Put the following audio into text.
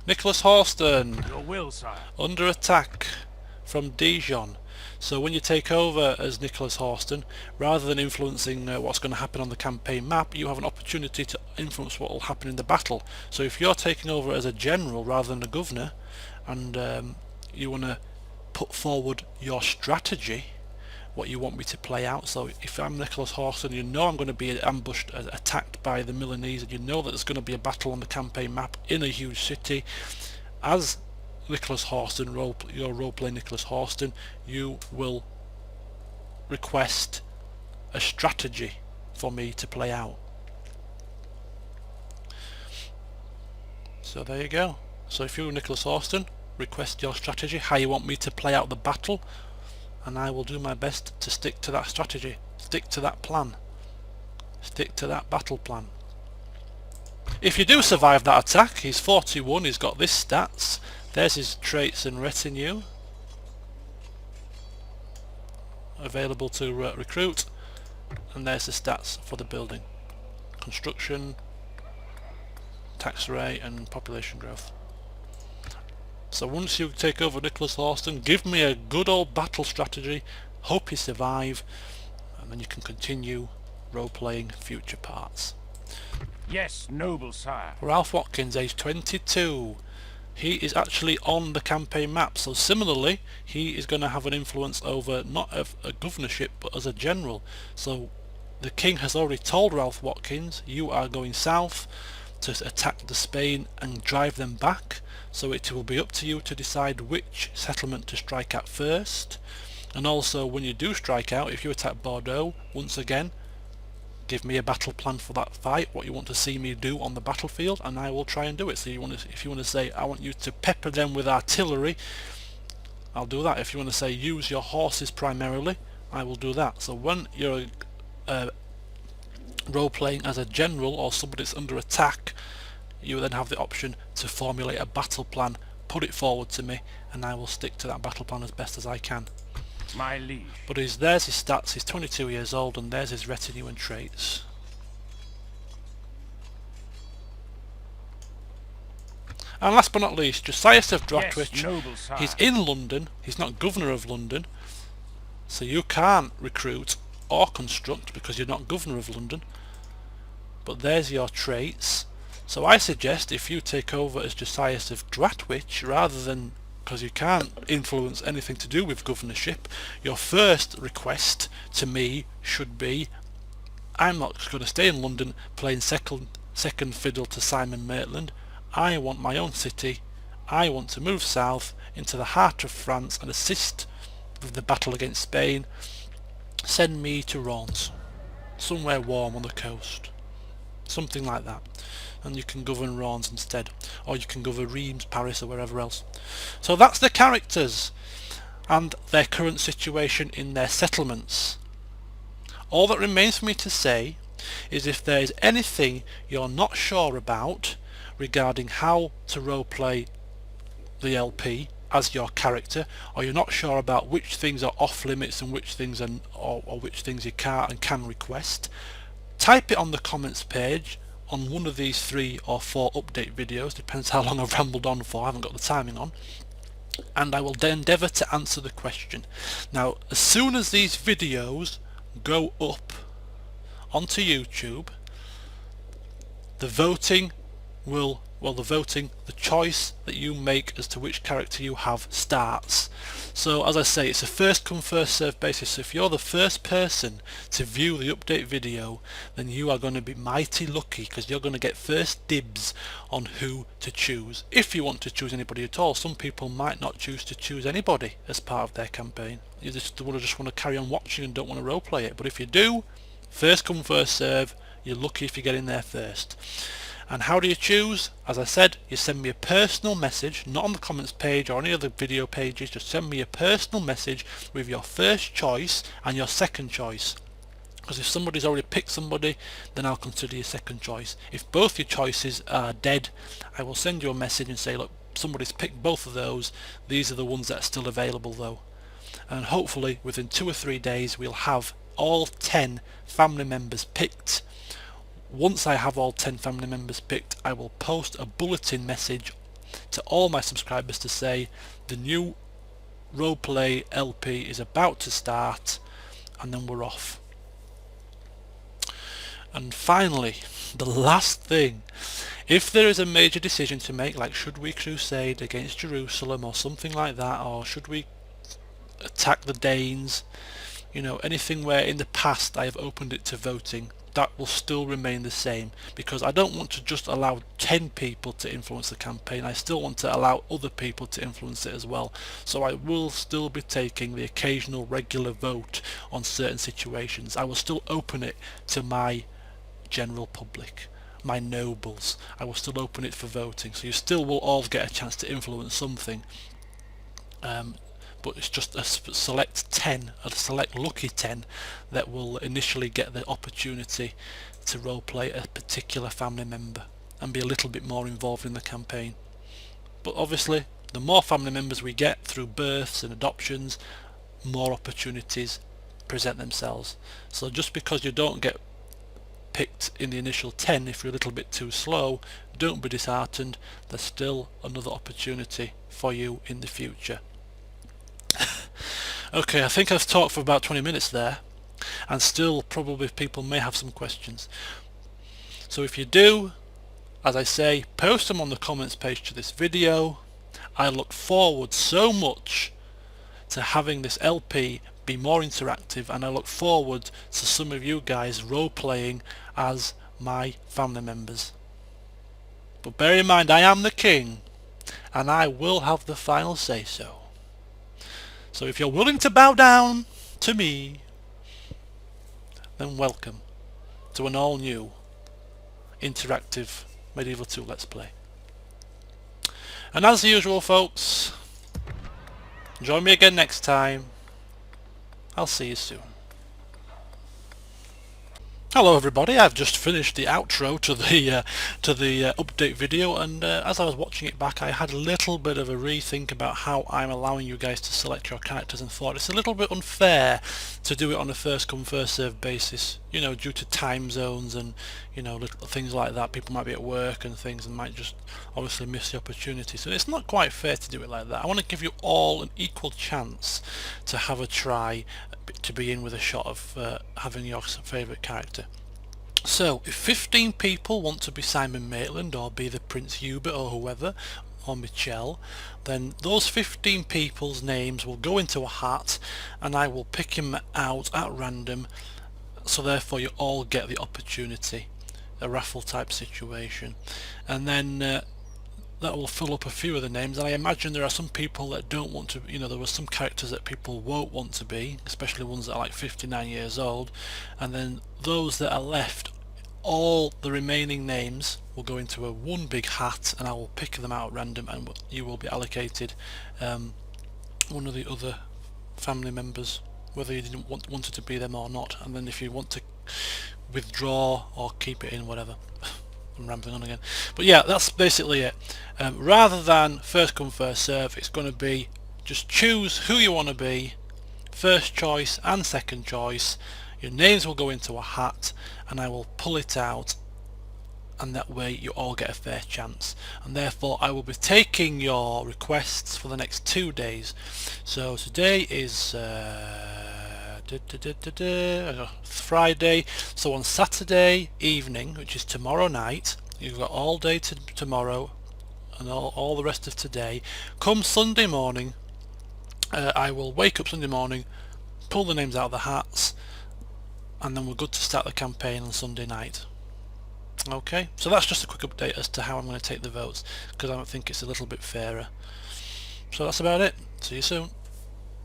Nicholas Horston, Your will, sire. under attack from Dijon. So when you take over as Nicholas Horston, rather than influencing what's going to happen on the campaign map, you have an opportunity to influence what will happen in the battle. So if you're taking over as a general rather than a governor, and you want to put forward your strategy, what you want me to play out. So if I'm Nicholas Horston, you know I'm going to be ambushed, attacked by the Milanese, and you know that there's going to be a battle on the campaign map in a huge city. As Nicholas Horston, your role-play Nicholas Horston, you will request a strategy for me to play out. So there you go. So if you're Nicholas Horston, request your strategy, how you want me to play out the battle, and I will do my best to stick to that strategy, stick to that plan, stick to that battle plan. If you do survive that attack, he's 41, he's got this stats, there's his traits and retinue available to recruit, and there's the stats for the building: construction, tax rate and population growth. So once you take over Nicholas Horston, give me a good old battle strategy, hope you survive, and then you can continue role-playing future parts. Yes, noble sire. Ralph Watkins, age 22. He is actually on the campaign map, so similarly he is going to have an influence over not a governorship but as a general. So the king has already told Ralph Watkins, you are going south to attack the Spain and drive them back, so it will be up to you to decide which settlement to strike at first. And also when you do strike out, if you attack Bordeaux, once again give me a battle plan for that fight, what you want to see me do on the battlefield, and I will try and do it. So if you want to say I want you to pepper them with artillery, I'll do that. If you want to say use your horses primarily, I will do that. So when you're role-playing as a general or somebody that's under attack, you then have the option to formulate a battle plan, put it forward to me, and I will stick to that battle plan as best as I can. My liege. But there's his stats, he's 22 years old, and there's his retinue and traits. And last but not least, Josias of Droitwich. Yes, noble sire. He's in London, he's not governor of London, so you can't recruit or construct because you're not governor of London. But there's your traits. So I suggest if you take over as Josias of Droitwich, rather than, because you can't influence anything to do with governorship, your first request to me should be, I'm not going to stay in London playing second fiddle to Simon Maitland. I want my own city. I want to move south into the heart of France and assist with the battle against Spain. Send me to Reims, somewhere warm on the coast, something like that, and you can govern Reims instead, or you can govern Reims, Paris, or wherever else. So that's the characters and their current situation in their settlements. All that remains for me to say is if there is anything you're not sure about regarding how to roleplay the LP as your character, or you're not sure about which things are off limits and which things are, or which things you can't and can request, type it on the comments page on one of these 3 or 4 update videos, depends how long I've rambled on for, I haven't got the timing on, and I will endeavour to answer the question. Now as soon as these videos go up onto YouTube, the voting will, the choice that you make as to which character you have starts. So as I say, it's a first come first served basis, so if you're the first person to view the update video, then you are going to be mighty lucky, because you're going to get first dibs on who to choose, if you want to choose anybody at all. Some people might not choose to choose anybody as part of their campaign. You just want to carry on watching and don't want to roleplay it, but if you do, first come first serve, you're lucky if you get in there first. And how do you choose? As I said, you send me a personal message, not on the comments page or any other video pages, just send me a personal message with your first choice and your second choice. Because if somebody's already picked somebody, then I'll consider your second choice. If both your choices are dead, I will send you a message and say, look, somebody's picked both of those, these are the ones that are still available though. And hopefully within 2 or 3 days we'll have all 10 family members picked. Once I have all 10 family members picked, I will post a bulletin message to all my subscribers to say the new roleplay LP is about to start, and then we're off. And finally, the last thing, if there is a major decision to make, like should we crusade against Jerusalem or something like that, or should we attack the Danes, you know, anything where in the past I have opened it to voting, that will still remain the same, because I don't want to just allow 10 people to influence the campaign. I still want to allow other people to influence it as well. So I will still be taking the occasional regular vote on certain situations. I will still open it to my general public, my nobles. I will still open it for voting, so you still will all get a chance to influence something. But it's just a select 10, a select lucky 10 that will initially get the opportunity to roleplay a particular family member and be a little bit more involved in the campaign. But obviously the more family members we get through births and adoptions, more opportunities present themselves. So just because you don't get picked in the initial 10 if you're a little bit too slow, don't be disheartened. There's still another opportunity for you in the future. Okay, I think I've talked for about 20 minutes there, and still probably people may have some questions. So if you do, as I say, post them on the comments page to this video. I look forward so much to having this LP be more interactive, and I look forward to some of you guys role-playing as my family members. But bear in mind, I am the king, and I will have the final say-so. So if you're willing to bow down to me, then welcome to an all-new interactive Medieval 2 Let's Play. And as usual, folks, join me again next time. I'll see you soon. Hello everybody, I've just finished the outro to the update video, and as I was watching it back I had a little bit of a rethink about how I'm allowing you guys to select your characters, and thought it's a little bit unfair to do it on a first come first serve basis, you know, due to time zones and, you know, little things like that. People might be at work and things and might just obviously miss the opportunity, so it's not quite fair to do it like that. I want to give you all an equal chance to have a try to be in with a shot of having your favourite character. So if 15 people want to be Simon Maitland or be the Prince Hubert or whoever, or Michelle, then those 15 people's names will go into a hat and I will pick him out at random, so therefore you all get the opportunity, a raffle type situation, and then that will fill up a few of the names. And I imagine there are some people that don't want to, you know, there were some characters that people won't want to be, especially ones that are like 59 years old, and then those that are left, all the remaining names will go into a one big hat and I will pick them out at random, and you will be allocated one of the other family members, whether you didn't wanted to be them or not, and then if you want to withdraw or keep it in, whatever. I'm rambling on again, but yeah, that's basically it. Rather than first come first serve, it's going to be just choose who you want to be, first choice and second choice. Your names will go into a hat and I will pull it out, and that way you all get a fair chance, and therefore I will be taking your requests for the next 2 days. So today is Friday, so on Saturday evening, which is tomorrow night, you've got all day tomorrow and all the rest of today. Come Sunday morning, I will wake up Sunday morning, pull the names out of the hats, and then we're good to start the campaign on Sunday night. Okay, so that's just a quick update as to how I'm going to take the votes, because I think it's a little bit fairer. So that's about it. See you soon.